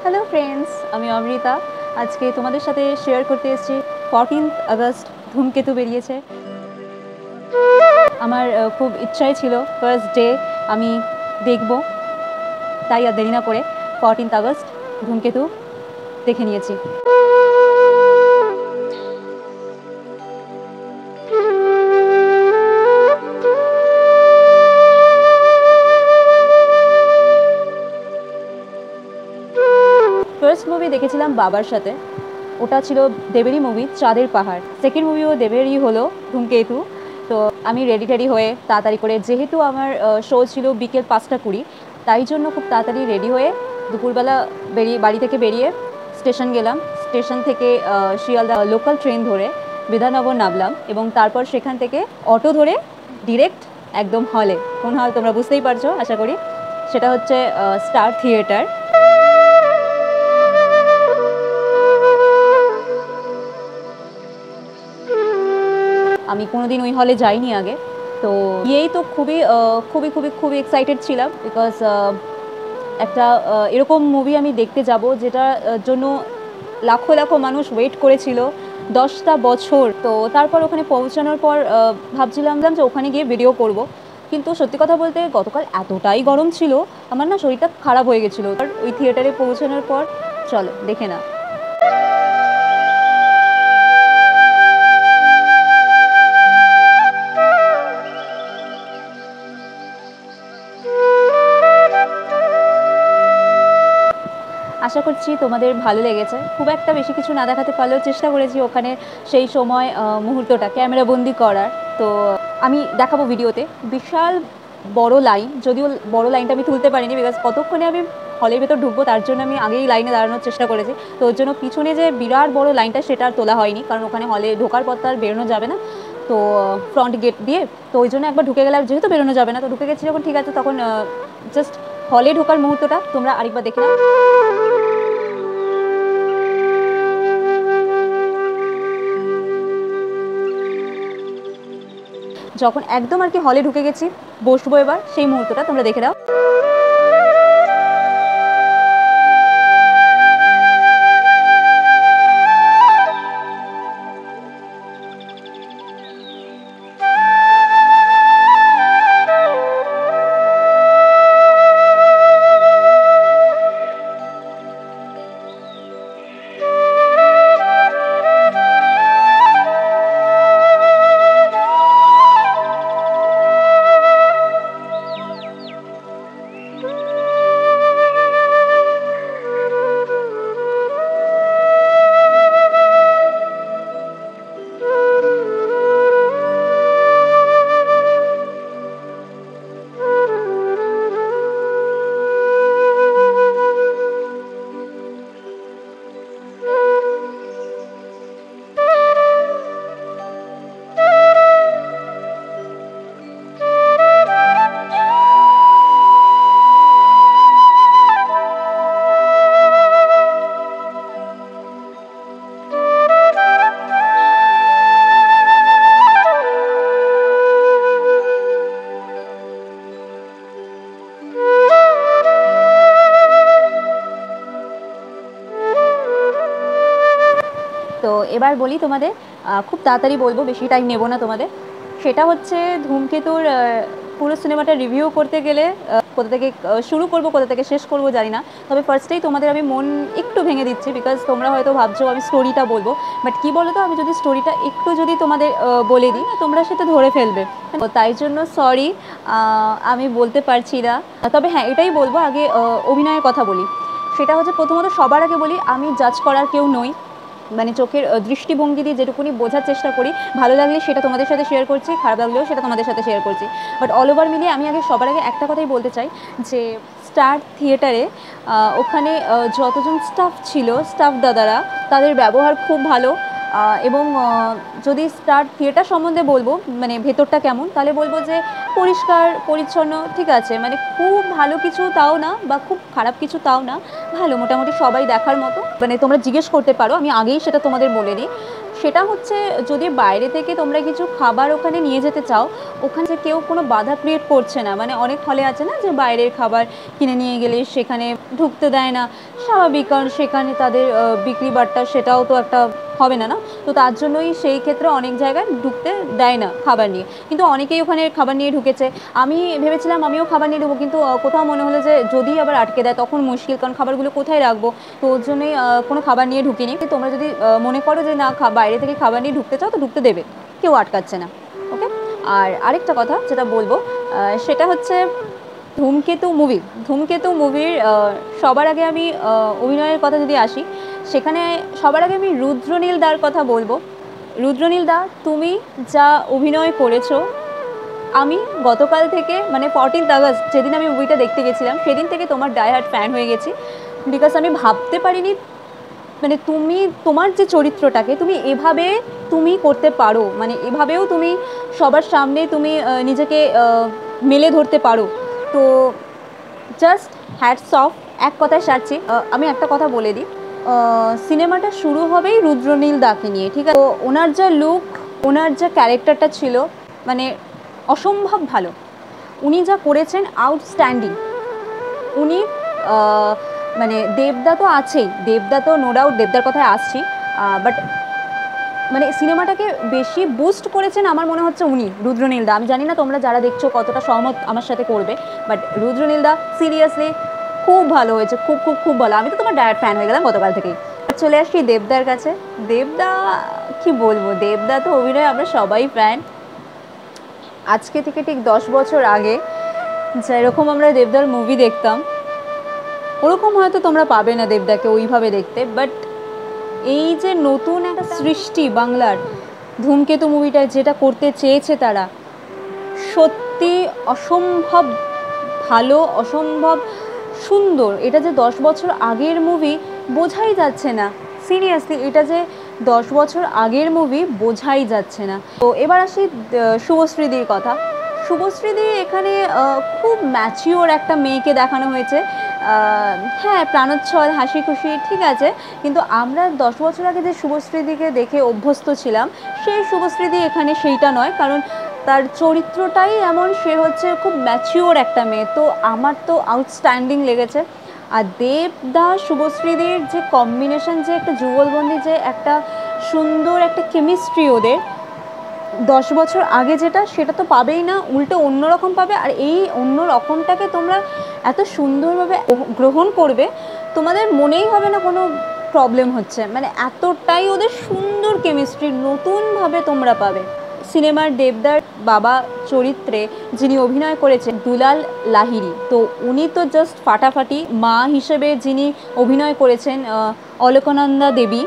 Hello friends, আমি অমৃতা। আজকে তোমাদের সাথে শেয়ার করতে এসেছি 14th আগস্ট ধূমকেতু বেরিয়েছে। আমার খুব ইচ্ছাই ছিল ফার্স্ট ডে আমি দেখব, তাই আর দেরি না করে 14th আগস্ট ধূমকেতু দেখে নিয়েছি। ফার্স্ট মুভি দেখেছিলাম বাবার সাথে, ওটা ছিল দেবেরই মুভি চাঁদের পাহাড়। সেকেন্ড মুভিও দেবেরই হলো ধূমকেতু। তো আমি রেডি টেডি হয়ে তাড়াতাড়ি করে, যেহেতু আমার শো ছিল বিকেল 5:20, তাই জন্য খুব তাড়াতাড়ি রেডি হয়ে দুপুরবেলা বাড়ি থেকে বেরিয়ে স্টেশন গেলাম। স্টেশন থেকে শিয়ালদা লোকাল ট্রেন ধরে বিধাননগর নামলাম এবং তারপর সেখান থেকে অটো ধরে ডিরেক্ট একদম হলে। কোন হল তোমরা বুঝতেই পারছো আশা করি, সেটা হচ্ছে স্টার থিয়েটার। আমি কোনোদিন ওই হলে যাইনি আগে, তো গিয়েই তো খুবই খুবই খুবই খুবই এক্সাইটেড ছিলাম, বিকজ একটা এরকম মুভি আমি দেখতে যাব যেটার জন্য লাখো লাখো মানুষ ওয়েট করেছিল 10টা বছর। তো তারপর ওখানে পৌঁছানোর পর ভাবছিলাম যে ওখানে গিয়ে ভিডিও করব, কিন্তু সত্যি কথা বলতে গতকাল এতটাই গরম ছিল আমার না শরীরটা খারাপ হয়ে গেছিলো। আর ওই থিয়েটারে পৌঁছানোর পর চলো দেখে না। আশা করছি তোমাদের ভালো লেগেছে। খুব একটা বেশি কিছু না দেখাতে পারলেও চেষ্টা করেছি ওখানে সেই সময় মুহূর্তটা ক্যামেরাবন্দি করার। তো আমি দেখাবো ভিডিওতে বিশাল বড় লাইন, যদিও বড় লাইনটা আমি তুলতে পারিনি, বিকজ কতক্ষণে আমি হলের ভেতর ঢুকবো তার জন্য আমি আগেই লাইনে দাঁড়ানোর চেষ্টা করেছি। তো ওর জন্য পিছনে যে বিরাট বড় লাইনটা সেটা আর তোলা হয়নি, কারণ ওখানে হলে ঢোকার পর তো আর বেরোনো যাবে না, তো ফ্রন্ট গেট দিয়ে। তো ওই জন্য একবার ঢুকে গেলে আর যেহেতু বেরোনো যাবে না, তো ঢুকে গেছি যখন, ঠিক আছে, তখন জাস্ট হলে ঢোকার মুহূর্তটা তোমরা আরেকবার দেখে নাও। যখন একদম আর কি হলে ঢুকে গেছি, বসবো এবার, সেই মুহূর্তটা তোমরা দেখে দাও। তো এবার বলি তোমাদের, খুব তাড়াতাড়ি বলবো, বেশি টাইম নেব না তোমাদের। সেটা হচ্ছে ধূমকেতুর পুরো সিনেমাটা রিভিউ করতে গেলে কোথা থেকে শুরু করব কোথা থেকে শেষ করব জানি না। তবে ফার্স্টেই তোমাদের আমি মন একটু ভেঙে দিচ্ছি, বিকজ তোমরা হয়তো ভাবছো আমি স্টোরিটা বলবো, বাট কী বলো তো, আমি যদি স্টোরিটা একটু যদি তোমাদের বলে দিই, তোমরা সেটা ধরে ফেলবে। তো তাই জন্য সরি, আমি বলতে পারছি না। তবে হ্যাঁ, এটাই বলবো, আগে অভিনয়ের কথা বলি। সেটা হচ্ছে প্রথমত সবার আগে বলি, আমি জাজ করার কেউ নই, মানে চোখের দৃষ্টিভঙ্গি দিয়ে যেটুকুনি বোঝার চেষ্টা করি, ভালো লাগলে সেটা তোমাদের সাথে শেয়ার করছি, খারাপ লাগলেও সেটা তোমাদের সাথে শেয়ার করছি। বাট অল ওভার মিলিয়ে আমি আগে সবার আগে একটা কথাই বলতে চাই, যে স্টার থিয়েটারে ওখানে যতজন স্টাফ ছিল, স্টাফ দাদারা, তাদের ব্যবহার খুব ভালো। এবং যদি স্টার থিয়েটার সম্বন্ধে বলবো, মানে ভেতরটা কেমন, তাহলে বলবো যে পরিষ্কার পরিচ্ছন্ন, ঠিক আছে, মানে খুব ভালো কিছু তাও না, বা খুব খারাপ কিছু তাও না, ভালো, মোটামুটি সবাই দেখার মতো। মানে তোমরা জিজ্ঞেস করতে পারো, আমি আগেই সেটা তোমাদের বলে দিই। সেটা হচ্ছে যদি বাইরে থেকে তোমরা কিছু খাবার ওখানে নিয়ে যেতে চাও, ওখানে যে কেউ কোনো বাধা ক্রিয়েট করছে না। মানে অনেক হলে আছে না যে বাইরের খাবার কিনে নিয়ে গেলে সেখানে ঢুকতে দেয় না, স্বাভাবিক, কারণ সেখানে তাদের বিক্রি বাট্টা সেটাও তো একটা হবে না, না? তো তার জন্যই সেই ক্ষেত্রে অনেক জায়গায় ঢুকতে দেয় না খাবার নিয়ে, কিন্তু অনেকেই ওখানে খাবার নিয়ে ঢুকেছে। আমি ভেবেছিলাম আমিও খাবার নিয়ে ঢুকবো, কিন্তু কোথাও মনে হলো যে যদি আবার আটকে দেয় তখন মুশকিল, কারণ খাবারগুলো কোথায় রাখবো। তো ওর জন্যই কোনো খাবার নিয়ে ঢুকিনি। তোমরা যদি মনে করো যে না বাইরে থেকে খাবার নিয়ে ঢুকতে চাও তো ঢুকতে দেবে, কেউ আটকাচ্ছে না। ওকে। আর আরেকটা কথা যেটা বলবো সেটা হচ্ছে ধূমকেতু মুভির সবার আগে আমি অভিনয়ের কথা যদি আসি, সেখানে সবার আগে আমি রুদ্রনীল দার কথা বলবো। রুদ্রনীল দা, তুমি যা অভিনয় করেছো, আমি গতকাল থেকে মানে 14th আগস্ট যেদিন আমি মুভিটা দেখতে গেছিলাম সেদিন থেকে তোমার ডাই হার্ট ফ্যান হয়ে গেছি। বিকজ আমি ভাবতে পারিনি মানে তুমি তোমার যে চরিত্রটাকে তুমি করতে পারো, মানে এভাবেও তুমি সবার সামনে তুমি নিজেকে মেলে ধরতে পারো। তো জাস্ট হ্যাটস অফ। এক কথায় সারছি, আমি একটা কথা বলে দিই, সিনেমাটা শুরু হবেই রুদ্রনীল দাকে নিয়ে, ঠিক আছে? তো ওনার যা লুক, ওনার যা ক্যারেক্টারটা ছিল, মানে অসম্ভব ভালো। উনি যা করেছেন আউটস্ট্যান্ডিং। উনি মানে দেবদা তো আছেই, দেবদা তো নো ডাউট, দেবদার কথায় আসছি, বাট মানে সিনেমাটাকে বেশি বুস্ট করেছেন আমার মনে হচ্ছে উনি, রুদ্রনীল দা। আমি জানি না তোমরা যারা দেখছো কতটা সহমত আমার সাথে করবে, বাট রুদ্রনীল দা সিরিয়াসলি খুব ভালো হয়েছে, খুব খুব খুব ভালো। আমি তো তোমার ডায়েট ফ্যান হয়ে গেলাম গতকাল থেকেই। চলে আসছি দেবদার কাছে। দেবদা কি বলবো, দেবদা তো অভিনয় আমরা সবাই ফ্যান। আজকে থেকে ঠিক 10 বছর আগে যেরকম আমরা দেবদার মুভি দেখতাম, ওরকম হয়তো তোমরা পাবে না দেবদাকে ওইভাবে দেখতে। বাট এই যে নতুন একটা সৃষ্টি বাংলার, ধূমকেতু মুভিটা যেটা করতে চেয়েছে তারা, সত্যি অসম্ভব ভালো, অসম্ভব সুন্দর। এটা যে 10 বছর আগের মুভি বোঝাই যাচ্ছে না, সিরিয়াসলি এটা যে 10 বছর আগের মুভি বোঝাই যাচ্ছে না। তো এবার আসি শুভশ্রীদির কথা। শুভশ্রীদি এখানে খুব ম্যাচিওর একটা মেয়েকে দেখানো হয়েছে। হ্যাঁ, প্রাণোচ্ছল, হাসি খুশি, ঠিক আছে, কিন্তু আমরা 10 বছর আগে যে শুভশ্রীদিকে দেখে অভ্যস্ত ছিলাম, সেই শুভশ্রীদি এখানে সেইটা নয়, কারণ তার চরিত্রটাই এমন, সে হচ্ছে খুব ম্যাচিওর একটা মেয়ে। তো আমার তো আউটস্ট্যান্ডিং লেগেছে। আর দেবদা শুভশ্রীদির যে কম্বিনেশন, যে একটা যুগলবন্দি, যে একটা সুন্দর একটা কেমিস্ট্রি ওদের, 10 বছর আগে যেটা সেটা তো পাবেই না, উল্টো অন্যরকম পাবে। আর এই অন্য রকমটাকে তোমরা এত সুন্দরভাবে গ্রহণ করবে, তোমাদের মনেই হবে না কোনো প্রবলেম হচ্ছে, মানে এতটাই ওদের সুন্দর কেমিস্ট্রি নতুনভাবে তোমরা পাবে। সিনেমার দেবদার বাবা চরিত্রে যিনি অভিনয় করেছেন দুলাল লাহিড়ী, তো উনি তো জাস্ট ফাটাফাটি। মা হিসেবে যিনি অভিনয় করেছেন অলকানন্দা দেবী,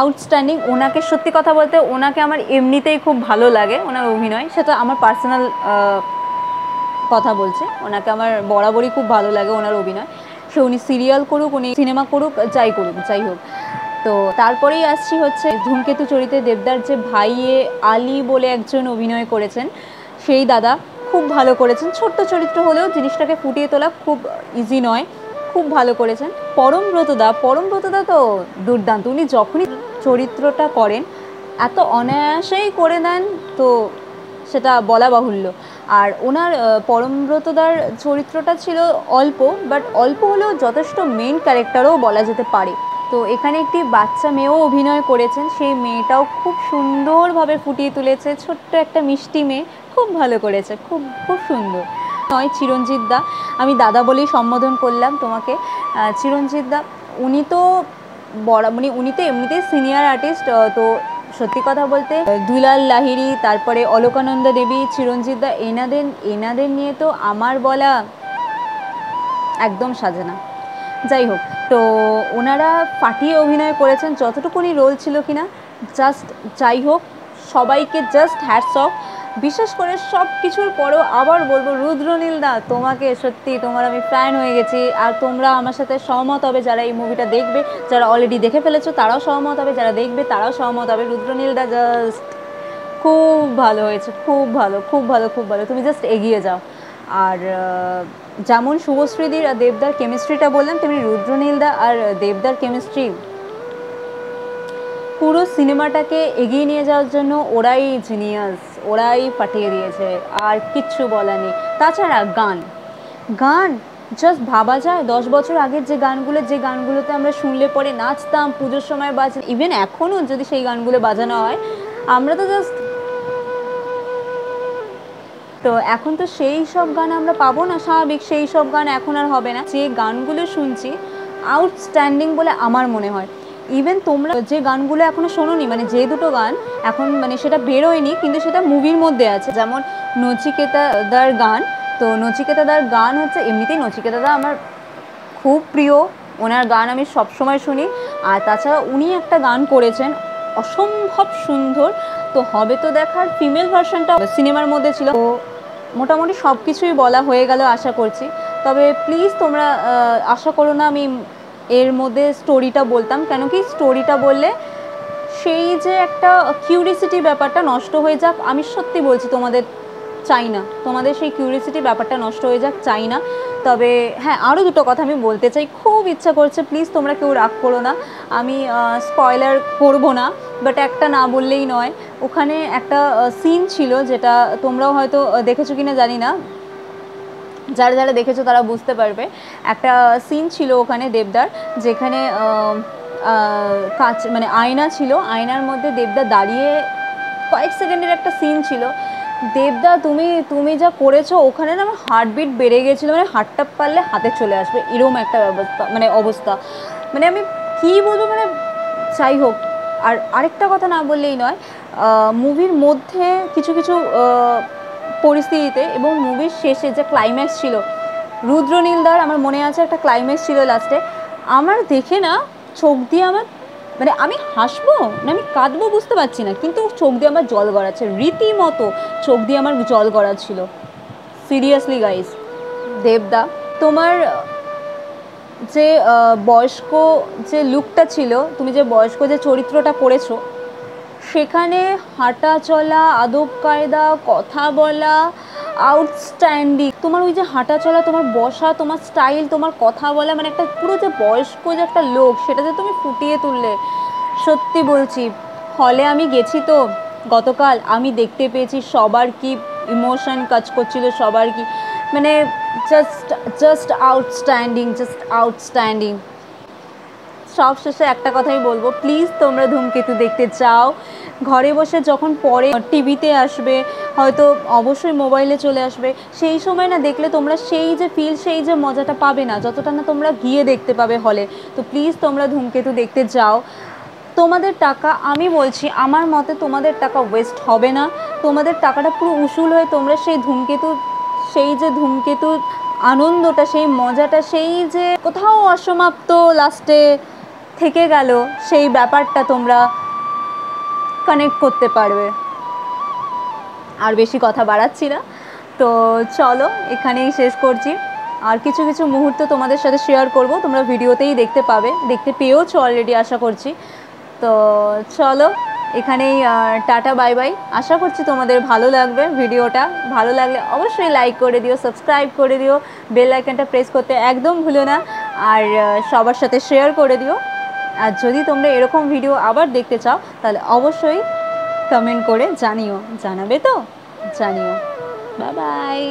আউটস্ট্যান্ডিং। ওনাকে সত্যি কথা বলতে ওনাকে আমার এমনিতেই খুব ভালো লাগে, ওনার অভিনয়, সেটা আমার পার্সোনাল কথা বলছে। ওনাকে আমার বরাবরই খুব ভালো লাগে ওনার অভিনয়, সে উনি সিরিয়াল করুক, উনি সিনেমা করুক, যাই করুক, যাই হোক। তো তারপরেই আসছি হচ্ছে ধূমকেতু চরিত্রে দেবদার যে ভাইয়ে আলী বলে একজন অভিনয় করেছেন, সেই দাদা খুব ভালো করেছেন। ছোট্ট চরিত্র হলেও জিনিসটাকে ফুটিয়ে তোলা খুব ইজি নয়, খুব ভালো করেছেন। পরমব্রতদা তো দুর্দান্ত, উনি যখনই চরিত্রটা করেন এত অনায়াসেই করে দেন, তো সেটা বলা বাহুল্য। আর ওনার পরমব্রতদার চরিত্রটা ছিল অল্প, বাট অল্প হলেও যথেষ্ট মেইন ক্যারেক্টারও বলা যেতে পারে। তো এখানে একটি বাচ্চা মেয়েও অভিনয় করেছেন, সেই মেয়েটাও খুব সুন্দরভাবে ফুটিয়ে তুলেছে, ছোট্ট একটা মিষ্টি মেয়ে, খুব ভালো করেছে, খুব খুব সুন্দর। নয় চিরঞ্জিত দা, আমি দাদা বলেই সম্বোধন করলাম তোমাকে। চিরঞ্জিত দা উনি তো মানে উনি তো এমনিতেই সিনিয়র আর্টিস্ট। তো সত্যি কথা বলতে দুলাল লাহিড়ী, তারপরে অলকানন্দা দেবী, চিরঞ্জিত দা, এনাদের নিয়ে তো আমার বলা একদম সাজে না। যাই হোক, তো ওনারা ফাটিয়ে অভিনয় করেছেন, যতটুকুনি রোল ছিল কিনা, জাস্ট যাই হোক, সবাইকে জাস্ট হ্যাটস অফ। বিশেষ করে সব কিছুর পরেও আবার বলবো রুদ্রনীল দা, তোমাকে সত্যি, তোমার আমি ফ্যান হয়ে গেছি। আর তোমরা আমার সাথে সহমত হবে, যারা এই মুভিটা দেখবে, যারা অলরেডি দেখে ফেলেছো তারাও সহমত হবে, যারা দেখবে তারাও সহমত হবে। রুদ্রনীল দা জাস্ট খুব ভালো হয়েছে, খুব ভালো, খুব ভালো, খুব ভালো। তুমি জাস্ট এগিয়ে যাও। আর যেমন শুভশ্রীদির আর দেবদার কেমিস্ট্রিটা বললাম, তেমনি রুদ্রনীল দা আর দেবদার কেমিস্ট্রি পুরো সিনেমাটাকে এগিয়ে নিয়ে যাওয়ার জন্য ওরাই জিনিয়াস, ওরাই পাঠিয়ে দিয়েছে, আর কিচ্ছু বলার নেই। তাছাড়া গান গান জাস্ট ভাবা যায় 10 বছর আগের যে গানগুলোতে আমরা শুনলে পরে নাচতাম, পুজোর সময় ইভেন এখনও যদি সেই গানগুলো বাজানো হয় আমরা তো জাস্ট, তো এখন তো সেই সব গান আমরা পাবো না, স্বাভাবিক সেই সব গান এখন আর হবে না। যে গানগুলো শুনছি আউটস্ট্যান্ডিং বলে আমার মনে হয়। ইভেন তোমরা যে গানগুলো এখনও শোনোনি, মানে যে দুটো গান এখন মানে সেটা বেরোয়নি কিন্তু সেটা মুভির মধ্যে আছে, যেমন নচিকেতাদার গান। তো নচিকেতাদার গান হচ্ছে, এমনিতেই নচিকেতাদা আমার খুব প্রিয়, ওনার গান আমি সবসময় শুনি। আর তাছাড়া উনি একটা গান করেছেন অসম্ভব সুন্দর, তো হবে তো দেখার ফিমেল ভার্সনটা সিনেমার মধ্যে ছিল। তো মোটামুটি সব কিছুই বলা হয়ে গেল আশা করছি। তবে প্লিজ তোমরা আশা করো না আমি এর মধ্যে স্টোরিটা বলতাম, কেন কি স্টোরিটা বললে সেই যে একটা কিউরিসিটি ব্যাপারটা নষ্ট হয়ে যাক, আমি সত্যি বলছি তোমাদের চাই না, তোমাদের সেই কিউরিসিটি ব্যাপারটা নষ্ট হয়ে যাক চাই না। তবে হ্যাঁ, আরও দুটো কথা আমি বলতে চাই, খুব ইচ্ছা করছে, প্লিজ তোমরা কেউ রাগ করো না, আমি স্পয়লার করবো না, বাট একটা না বললেই নয়। ওখানে একটা সিন ছিল যেটা তোমরাও হয়তো দেখেছো কিনা জানি না, যারা যারা দেখেছো তারা বুঝতে পারবে। একটা সিন ছিল ওখানে দেবদার, যেখানে কাঁচ মানে আয়না ছিল, আয়নার মধ্যে দেবদা দাঁড়িয়ে কয়েক সেকেন্ডের একটা সিন ছিল। দেবদা তুমি যা করেছো, ওখানে না আমার হার্টবিট বেড়ে গেছিলো, মানে হাতটা পারলে হাতে চলে আসবে এরকম একটা অবস্থা, মানে আমি কী বলবো, মানে যাই হোক। আর আরেকটা কথা না বললেই নয়, মুভির মধ্যে কিছু কিছু পরিস্থিতিতে এবং মুভির শেষে যে ক্লাইম্যাক্স ছিল, রুদ্রনীলদার আমার মনে আছে একটা ক্লাইম্যাক্স ছিল লাস্টে, আমার দেখে না চোখ দিয়ে আমার, মানে আমি হাসবো না আমি কাঁদবো বুঝতে পারছি না, কিন্তু চোখ দিয়ে আমার জল গড়াচ্ছে, রীতিমতো চোখ দিয়ে আমার জল গড়াচ্ছিল। সিরিয়াসলি গাইস, দেবদা তোমার যে বয়স্ক যে লুকটা ছিল, তুমি যে বয়স্ক যে চরিত্রটা করেছো, সেখানে হাঁটা চলা, আদব কায়দা, কথা বলা আউটস্ট্যান্ডিং। তোমার ওই যে হাঁটা চলা, তোমার বসা, তোমার স্টাইল, তোমার কথা বলা, মানে একটা পুরো যে বয়স্ক যে একটা লোক, সেটা যে তুমি ফুটিয়ে তুললে, সত্যি বলছি। হলে আমি গেছি তো গতকাল, আমি দেখতে পেয়েছি সবার কি ইমোশন কাজ করছিল, সবার কি মানে জাস্ট আউটস্ট্যান্ডিং। সব শেষে একটা কথাই বলবো, প্লিজ তোমরা ধূমকেতু দেখতে চাও, ঘরে বসে যখন পরে টিভিতে আসবে, হয়তো অবশ্যই মোবাইলে চলে আসবে, সেই সময় না দেখলে তোমরা সেই যে ফিল, সেই যে মজাটা পাবে না, যতটা না তোমরা গিয়ে দেখতে পাবে হলে। তো প্লিজ তোমরা ধূমকেতু দেখতে যাও। তোমাদের টাকা, আমি বলছি আমার মতে তোমাদের টাকা ওয়েস্ট হবে না, তোমাদের টাকাটা পুরো উসুল হয়ে তোমরা সেই যে ধূমকেতু আনন্দটা, সেই মজাটা, সেই যে কোথাও অসমাপ্ত লাস্টে থেকে গেল, সেই ব্যাপারটা তোমরা কানেক্ট করতে পারবে। আর বেশি কথা বাড়াচ্ছি না, তো চলো এখানেই শেষ করছি। আর কিছু কিছু মুহূর্ত তোমাদের সাথে শেয়ার করব, তোমরা ভিডিওতেই দেখতে পাবে, দেখতে পেয়েওছো অলরেডি আশা করছি। তো চলো এখানেই টাটা বাই বাই। আশা করছি তোমাদের ভালো লাগবে ভিডিওটা, ভালো লাগলে অবশ্যই লাইক করে দিও, সাবস্ক্রাইব করে দিও, বেল আইকনটা প্রেস করতে একদম ভুলো না, আর সবার সাথে শেয়ার করে দিও। আর যদি তোমরা এরকম ভিডিও আবার দেখতে চাও তাহলে অবশ্যই কমেন্ট করে জানাবে তো, জানিও। Bye bye.